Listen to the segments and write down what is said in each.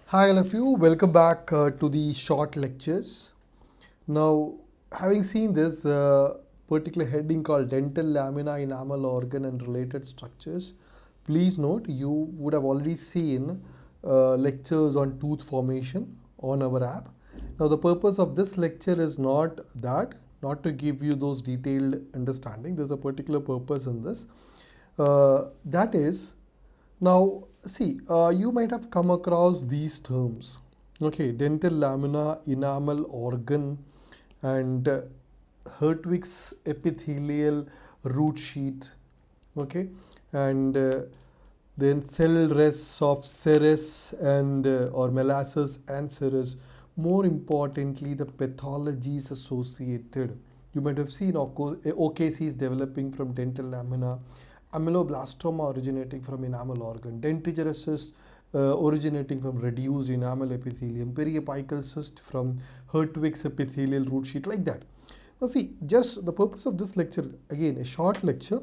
Hi all of you, welcome back to the short lectures. Now, having seen this particular heading called Dental Lamina, Enamel Organ and Related Structures, please note you would have already seen lectures on tooth formation on our app. Now, the purpose of this lecture is not to give you those detailed understanding. There's a particular purpose in this. That is, now, see, you might have come across these terms. Okay, dental lamina, enamel organ, and Hertwig's epithelial root sheet. Okay, and then cell rests of serous and or molasses and serous. More importantly, the pathologies associated. You might have seen OKCs developing from dental lamina, ameloblastoma originating from enamel organ, dentigerous cyst originating from reduced enamel epithelium, periapical cyst from Hertwig's epithelial root sheet, like that. Now see, just the purpose of this lecture, again a short lecture,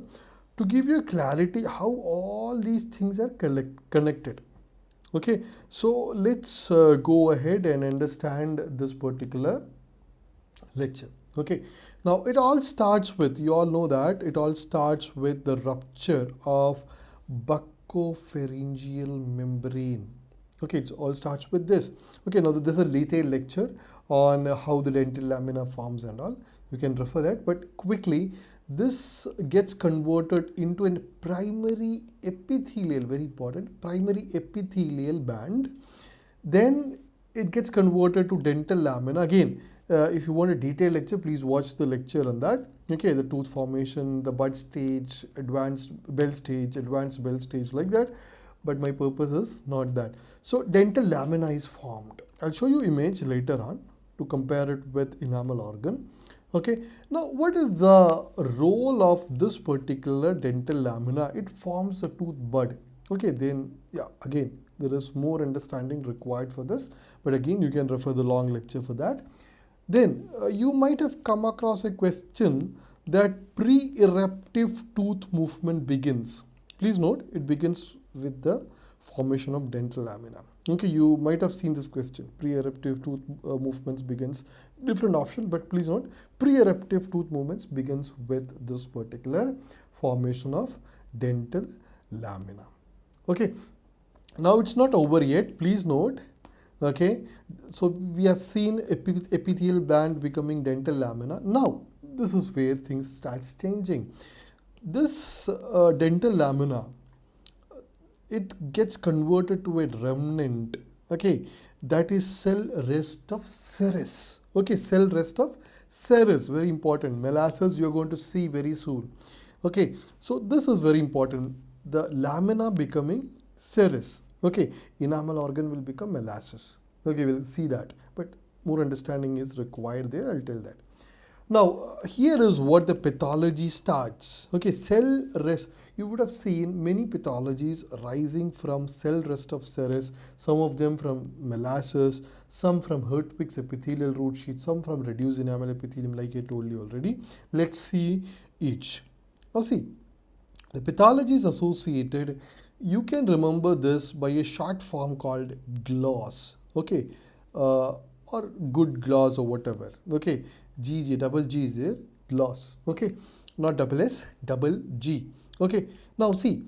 to give you clarity how all these things are connected. Okay, so let's go ahead and understand this particular lecture. Okay, now it all starts with, you all know that it all starts with the rupture of buccopharyngeal membrane. Okay, it all starts with this. Okay, now this is a detailed lecture on how the dental lamina forms and all. You can refer that, but quickly, this gets converted into a primary epithelial, very important, primary epithelial band. Then it gets converted to dental lamina. Again, if you want a detailed lecture, please watch the lecture on that. Okay, the tooth formation, the bud stage, advanced bell stage, like that. But my purpose is not that. So dental lamina is formed. I'll show you image later on to compare it with enamel organ. Okay, now what is the role of this particular dental lamina? It forms a tooth bud. Okay, then yeah, again, there is more understanding required for this, but again, you can refer the long lecture for that. Then you might have come across a question that pre-eruptive tooth movement begins. Please note, it begins with the formation of dental lamina. Okay, you might have seen this question. Pre-eruptive tooth movements begins, different option, but please note, pre-eruptive tooth movements begins with this particular formation of dental lamina. Okay, now it's not over yet. Please note, okay, so we have seen epithelial band becoming dental lamina. Now, this is where things starts changing. This dental lamina, it gets converted to a remnant, okay, that is cell rest of serous. Okay, cell rest of serous, very important. Molasses you're going to see very soon. Okay, so this is very important. The lamina becoming serous. Okay, enamel organ will become molasses. Okay, we'll see that, but more understanding is required there, I'll tell that. Now, here is what the pathology starts. Okay, cell rest. You would have seen many pathologies rising from cell rest of serous, some of them from molasses, some from Hertwig's epithelial root sheet, some from reduced enamel epithelium, like I told you already. Let's see each. Now see, the pathology is associated, you can remember this by a short form called gloss. Okay, or good gloss or whatever. Okay, GG, double G is there, gloss. Okay, not double S, double G. Okay, now see,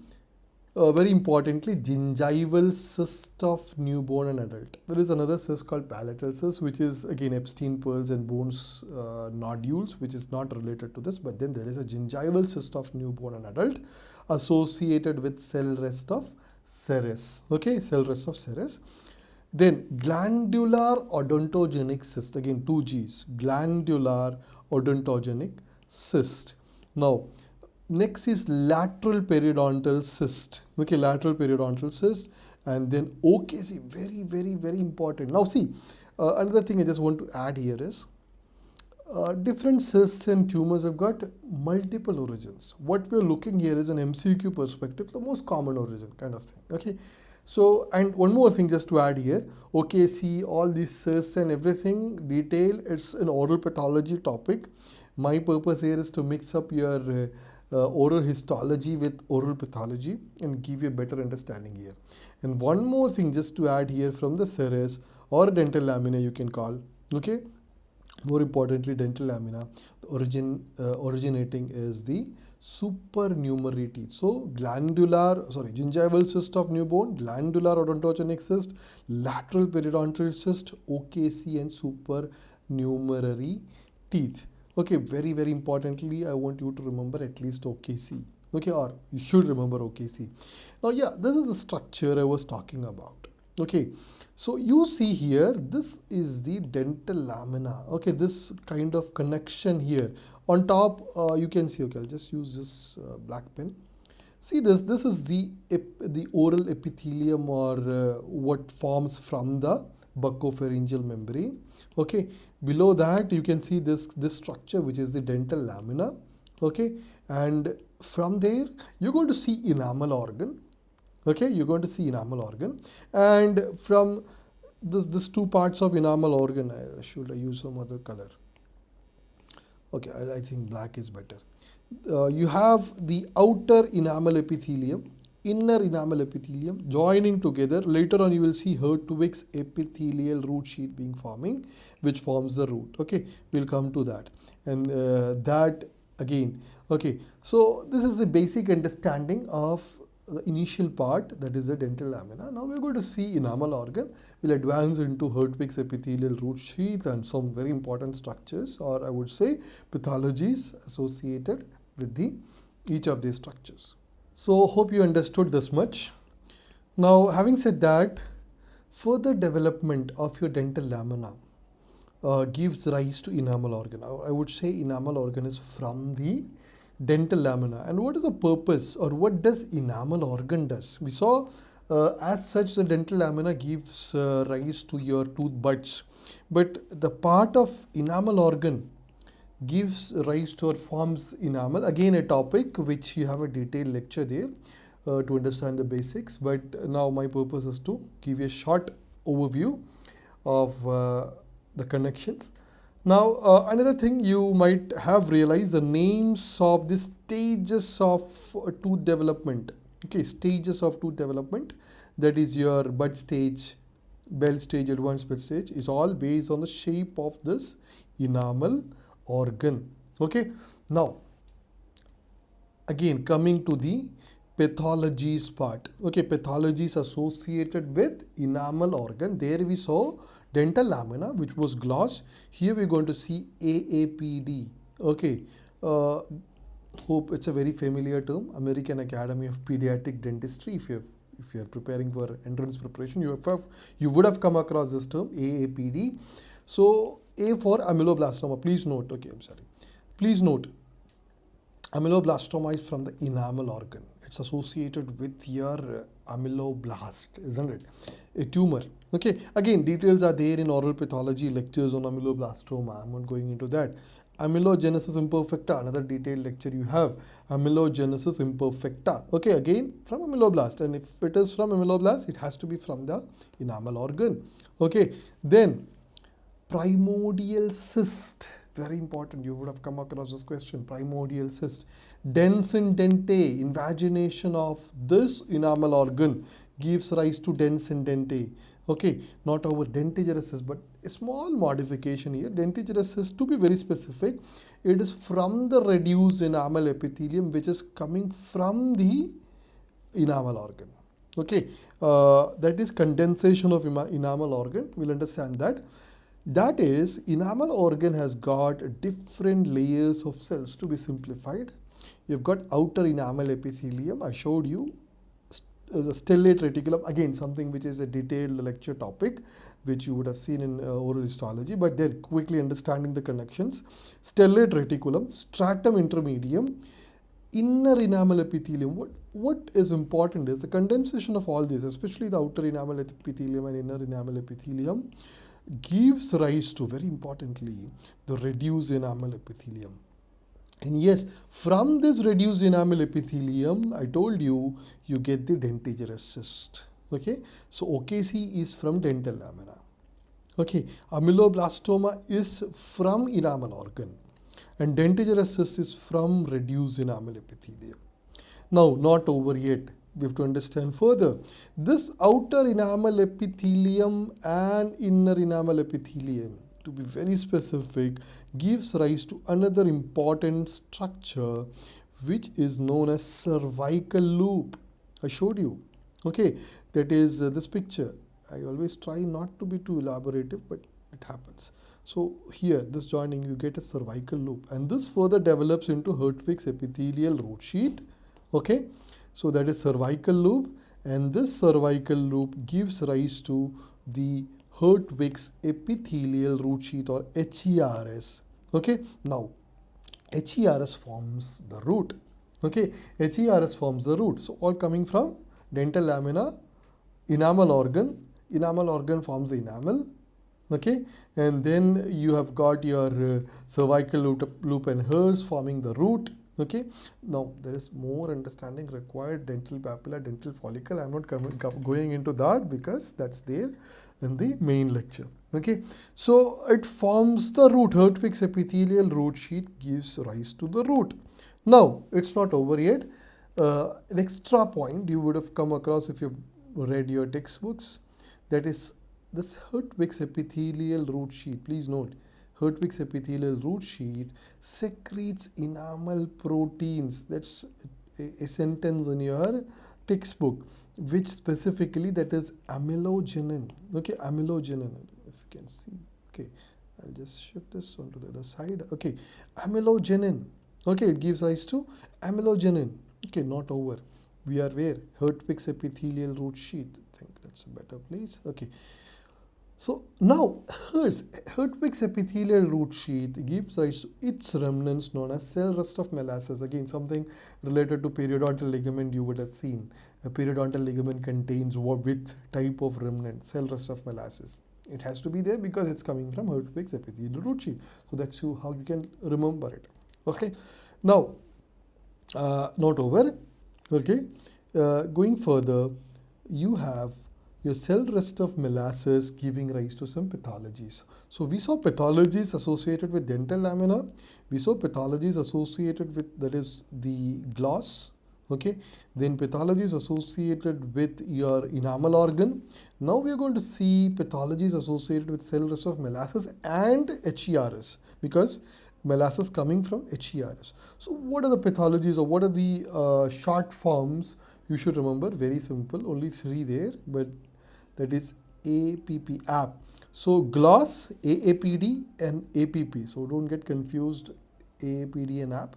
very importantly, gingival cyst of newborn and adult. There is another cyst called palatal cyst, which is again Epstein pearls and bones nodules, which is not related to this. But then there is a gingival cyst of newborn and adult associated with cell rest of serous. Okay, cell rest of serous. Then glandular odontogenic cyst, again two G's, glandular odontogenic cyst. Now, next is lateral periodontal cyst. Okay, lateral periodontal cyst, and then OKC, very important. Now see, another thing I just want to add here is, different cysts and tumors have got multiple origins. What we're looking here is an MCQ perspective, the most common origin kind of thing. Okay, so, and one more thing just to add here, OKC, all these cysts and everything, detail, it's an oral pathology topic. My purpose here is to mix up your oral histology with oral pathology and give you a better understanding here. And one more thing just to add here from the serous or dental lamina you can call, okay? More importantly, dental lamina, originating is the supernumerary teeth. So gingival cyst of newborn, glandular odontogenic cyst, lateral periodontal cyst, OKC and supernumerary teeth. Okay, very, very importantly, I want you to remember at least OKC. Okay, or you should remember OKC. Now, yeah, this is the structure I was talking about. Okay, so you see here, this is the dental lamina. Okay, this kind of connection here. On top, you can see, okay, I'll just use this black pen. See this is the oral epithelium, or what forms from the buccopharyngeal membrane. Okay, below that you can see this structure, which is the dental lamina. Okay, and from there you're going to see enamel organ. Okay, you're going to see enamel organ, and from this two parts of enamel organ, should I use some other color? Okay, I think black is better. You have the outer enamel epithelium, inner enamel epithelium joining together. Later on you will see Hertwig's epithelial root sheath being forming, which forms the root. Okay, we'll come to that. And that again, okay, so this is the basic understanding of the initial part, that is the dental lamina. Now we're going to see enamel organ. We'll advance into Hertwig's epithelial root sheath and some very important structures, or I would say pathologies associated with each of these structures. So hope you understood this much. Now, having said that, further development of your dental lamina gives rise to enamel organ. I would say enamel organ is from the dental lamina. And what is the purpose, or what does enamel organ does? We saw as such the dental lamina gives rise to your tooth buds, but the part of enamel organ gives rise to or forms enamel. Again, a topic which you have a detailed lecture there to understand the basics, but now my purpose is to give you a short overview of the connections. Now, another thing you might have realized, the names of the stages of tooth development. Okay, stages of tooth development, that is your bud stage, bell stage, advanced bud stage, is all based on the shape of this enamel organ. Okay, now again coming to the pathologies part. Okay, pathologies associated with enamel organ. There we saw dental lamina, which was gloss. Here we're going to see AAPD. Okay, hope it's a very familiar term, American Academy of Pediatric Dentistry. If you're preparing for entrance preparation, you would have come across this term, AAPD. So A for ameloblastoma. Please note. Okay, I'm sorry. Please note, ameloblastoma is from the enamel organ. It's associated with your ameloblast, isn't it? A tumor. Okay, again, details are there in oral pathology lectures on ameloblastoma. I'm not going into that. Amelogenesis imperfecta, another detailed lecture you have. Amelogenesis imperfecta. Okay, again, from ameloblast. And if it is from ameloblast, it has to be from the enamel organ. Okay, then primordial cyst. Very important, you would have come across this question, primordial cyst. Dens in dentae, invagination of this enamel organ gives rise to dens in dentae. Okay, not our dentigerous cyst, but a small modification here. Dentigerous cyst, to be very specific, it is from the reduced enamel epithelium, which is coming from the enamel organ. Okay, that is condensation of enamel organ. We'll understand that. That is, enamel organ has got different layers of cells. To be simplified, you've got outer enamel epithelium. I showed you the stellate reticulum, again something which is a detailed lecture topic which you would have seen in oral histology, but then quickly understanding the connections. Stellate reticulum, stratum intermedium, inner enamel epithelium. What is important is the condensation of all these, especially the outer enamel epithelium and inner enamel epithelium, gives rise to, very importantly, the reduced enamel epithelium. And yes, from this reduced enamel epithelium, I told you, you get the dentigerous cyst. Okay, so OKC is from dental lamina. Okay, ameloblastoma is from enamel organ. and dentigerous cyst is from reduced enamel epithelium. Now, not over yet. We have to understand further. This outer enamel epithelium and inner enamel epithelium, to be very specific, gives rise to another important structure which is known as cervical loop. I showed you. Okay, that is this picture. I always try not to be too elaborative, but it happens. So here, this joining, you get a cervical loop, and this further develops into Hertwig's epithelial root sheath. Okay, so that is cervical loop, and this cervical loop gives rise to the Hertwig's epithelial root sheath, or HERS. Okay, now HERS forms the root. Okay, HERS forms the root. So all coming from dental lamina, enamel organ forms the enamel. Okay, and then you have got your cervical loop and hers forming the root. Okay, now there is more understanding required. Dental papilla, dental follicle, I'm not going into that because that's there in the main lecture. Okay, so it forms the root. Hertwig's epithelial root sheath gives rise to the root. Now it's not over yet. An extra point you would have come across if you've read your textbooks, that is this Hertwig's epithelial root sheath. Please note, Hertwig's epithelial root sheath secretes enamel proteins. That's a sentence in your textbook, which specifically, that is amylogenin. Okay, amylogenin, if you can see. Okay, I'll just shift this onto the other side. Okay, amylogenin. Okay, it gives rise to amylogenin. Okay, not over. We are where? Hertwig's epithelial root sheath. I think that's a better place. Okay. So now, Hertwig's epithelial root sheath gives rise to its remnants known as cell rest of molasses. Again, something related to periodontal ligament you would have seen. A periodontal ligament contains which type of remnant? Cell rest of molasses. It has to be there because it's coming from Hertwig's epithelial root sheath. So that's how you can remember it. Okay. Now, not over. Okay. Going further, you have your cell rest of molasses giving rise to some pathologies. So we saw pathologies associated with dental lamina. We saw pathologies associated with, that is, the gloss. Okay, then pathologies associated with your enamel organ. Now we are going to see pathologies associated with cell rest of molasses and HERS, because molasses coming from HERS. So what are the pathologies, or what are the short forms you should remember? Very simple, only 3 there, but that is APP. So gloss, AAPD and APP. So don't get confused, AAPD and AP.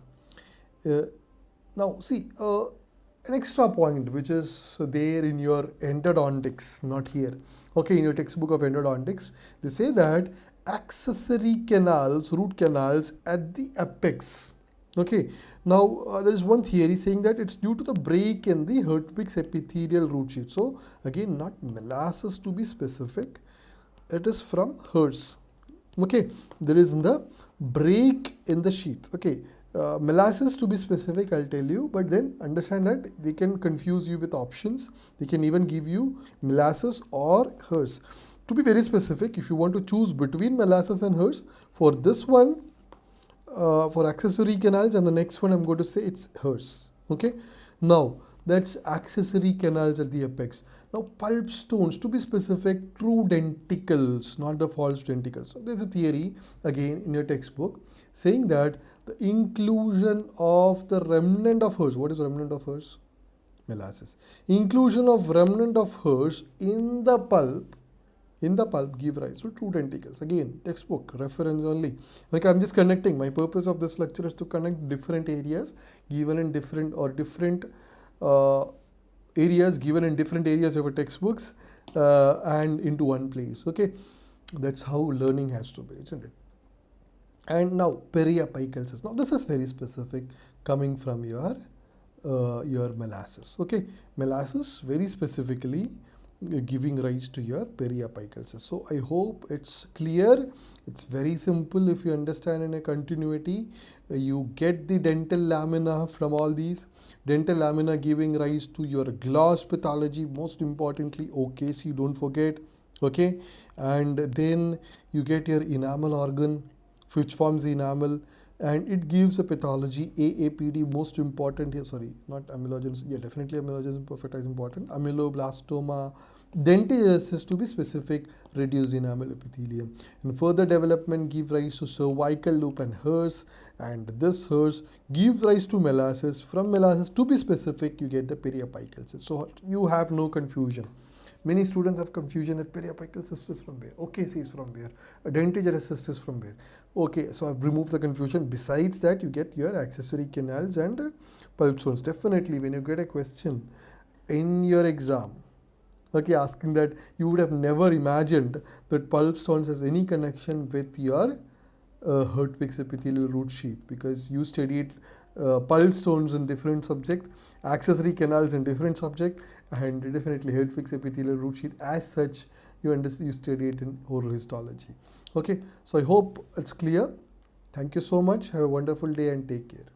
Now see, an extra point which is there in your endodontics, not here. Okay, in your textbook of endodontics, they say that accessory canals, root canals at the apex. Okay, now there is one theory saying that it's due to the break in the Hertwig's epithelial root sheath. So again, not molasses to be specific, it is from hers. Okay, there is the break in the sheath. Okay, molasses to be specific, I'll tell you, but then understand that they can confuse you with options. They can even give you molasses or hers. To be very specific, if you want to choose between molasses and hers, for this one, for accessory canals, and the next one I'm going to say it's hers. Okay, now that's accessory canals at the apex. Now pulp stones, to be specific, true denticles, not the false denticles. So there's a theory again in your textbook saying that the inclusion of the remnant of hers, what is remnant of hers? Molasses. Inclusion of remnant of hers in the pulp give rise to true denticles. Again, textbook reference only. Like, I'm just connecting. My purpose of this lecture is to connect different areas given in different areas given in different areas of your textbooks and into one place. Okay, that's how learning has to be, isn't it? And now periapical cyst. Now this is very specific, coming from your molasses. Okay, molasses very specifically giving rise to your periapical cyst. So I hope it's clear. It's very simple if you understand in a continuity. You get the dental lamina from all these. Dental lamina giving rise to your gloss pathology, most importantly OKC, don't forget. Okay, and then you get your enamel organ which forms the enamel. and it gives a pathology AAPD, most important here, sorry, not amyloidosis, yeah, definitely amyloidosis imperfecta is important, ameloblastoma, dentigenesis to be specific, reduced enamel epithelium. And further development give rise to cervical loop and hers, and this hers gives rise to melasis. From melasis to be specific, you get the periapical cyst. So you have no confusion. Many students have confusion that periapical cyst is from where, OKC is from where, a dentigerous cyst is from where. Okay, so I've removed the confusion. Besides that, you get your accessory canals and pulp stones. Definitely, when you get a question in your exam, okay, asking that, you would have never imagined that pulp stones has any connection with your Hertwig's epithelial root sheath, because you studied pulp stones in different subject, accessory canals in different subject, and definitely Hertwig's epithelial root sheath as such you study it in oral histology. Okay, so I hope it's clear. Thank you so much. Have a wonderful day and take care.